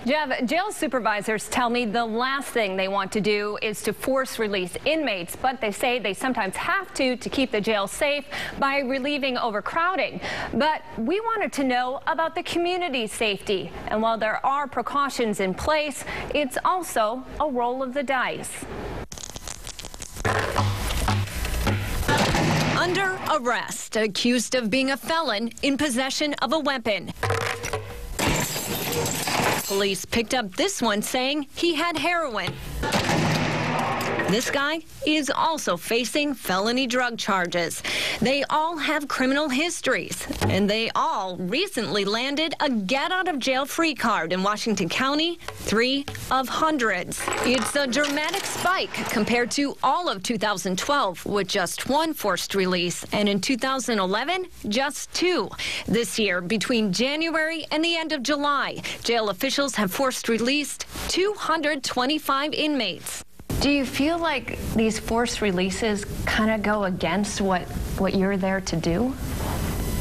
Jeff, jail supervisors tell me the last thing they want to do is to force release inmates, but they say they sometimes have to keep the jail safe by relieving overcrowding. But we wanted to know about the community's safety. And while there are precautions in place, it's also a roll of the dice. Under arrest, accused of being a felon in possession of a weapon. Police picked up this one saying he had heroin. This guy is also facing felony drug charges. They all have criminal histories, and they all recently landed a get-out-of-jail-free card in Washington County, 3 of hundreds. It's a dramatic spike compared to all of 2012, with just 1 forced release, and in 2011, just 2. This year, between January and the end of July, jail officials have forced released 225 inmates. Do you feel like these forced releases kind of go against what you're there to do?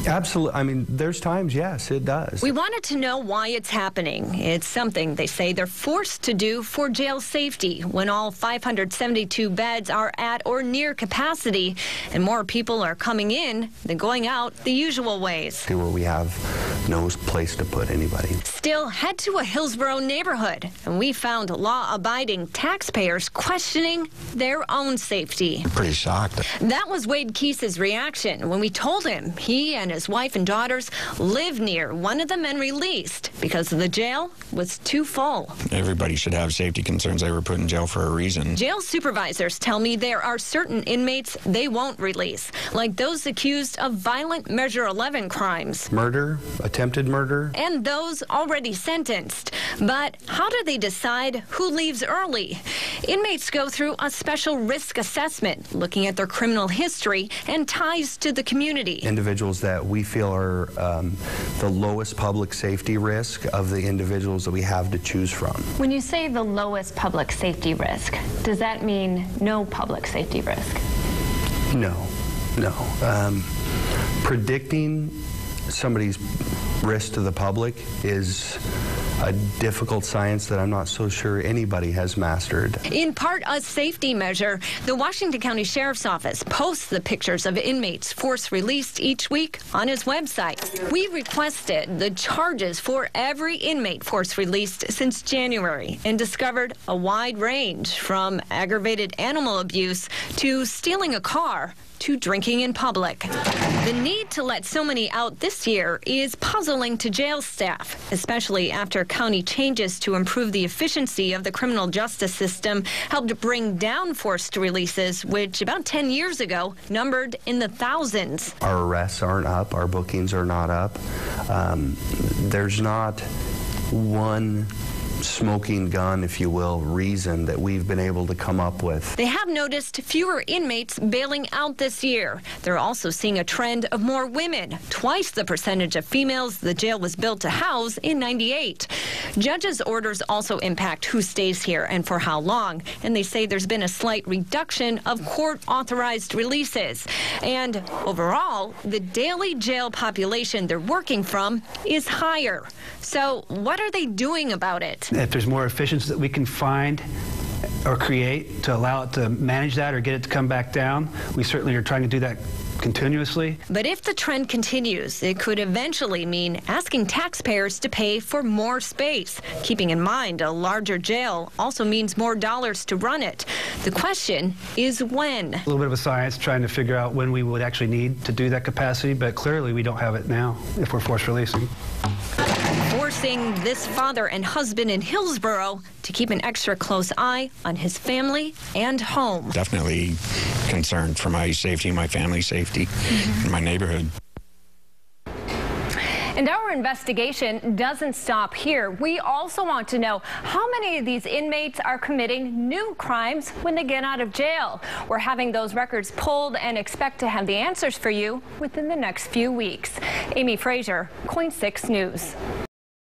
Absolutely. I mean, there's times, yes, it does. We wanted to know why it's happening. It's something they say they're forced to do for jail safety when all 572 beds are at or near capacity and more people are coming in than going out the usual ways. Where we have no place to put anybody. Still, head to a Hillsborough neighborhood, and we found law-abiding taxpayers questioning their own safety. I'm pretty shocked. That was Wade Keese's reaction when we told him he and his wife and daughters live near one of the men released because the jail was too full. Everybody should have safety concerns. They were put in jail for a reason. Jail supervisors tell me there are certain inmates they won't release, like those accused of violent Measure 11 crimes. Murder, attempted murder. And those already sentenced. But how do they decide who leaves early? Inmates go through a special risk assessment, looking at their criminal history and ties to the community. Individuals that we feel are the lowest public safety risk of the individuals that we have to choose from. When you say the lowest public safety risk, does that mean no public safety risk? No. Predicting somebody's risk to the public is a difficult science that I'm not so sure anybody has mastered. In part a safety measure, the Washington County Sheriff's Office posts the pictures of inmates force released each week on his website. We requested the charges for every inmate force released since January and discovered a wide range from aggravated animal abuse to stealing a car to drinking in public. The need to let so many out this year is puzzling to jail staff, especially after county changes to improve the efficiency of the criminal justice system helped bring down forced releases, which about 10 years ago numbered in the thousands. Our arrests aren't up, our bookings are not up. There's not one smoking gun, if you will, reason that we've been able to come up with. They have noticed fewer inmates bailing out this year. They're also seeing a trend of more women, twice the percentage of females the jail was built to house in '98. Judges' orders also impact who stays here and for how long, and they say there's been a slight reduction of court-authorized releases. And overall, the daily jail population they're working from is higher. So what are they doing about it? If there's more efficiencies that we can find or create to allow it to manage that or get it to come back down, we certainly are trying to do that continuously. But if the trend continues, it could eventually mean asking taxpayers to pay for more space. Keeping in mind a larger jail also means more dollars to run it. The question is when. A little bit of a science trying to figure out when we would actually need to do that capacity, but clearly we don't have it now if we're forced releasing. Forcing this father and husband in Hillsborough to keep an extra close eye on his family and home. Definitely concerned for my safety, my family's safety, and my neighborhood. And our investigation doesn't stop here. We also want to know how many of these inmates are committing new crimes when they get out of jail. We're having those records pulled and expect to have the answers for you within the next few weeks. Amy Frazier, KOIN 6 News.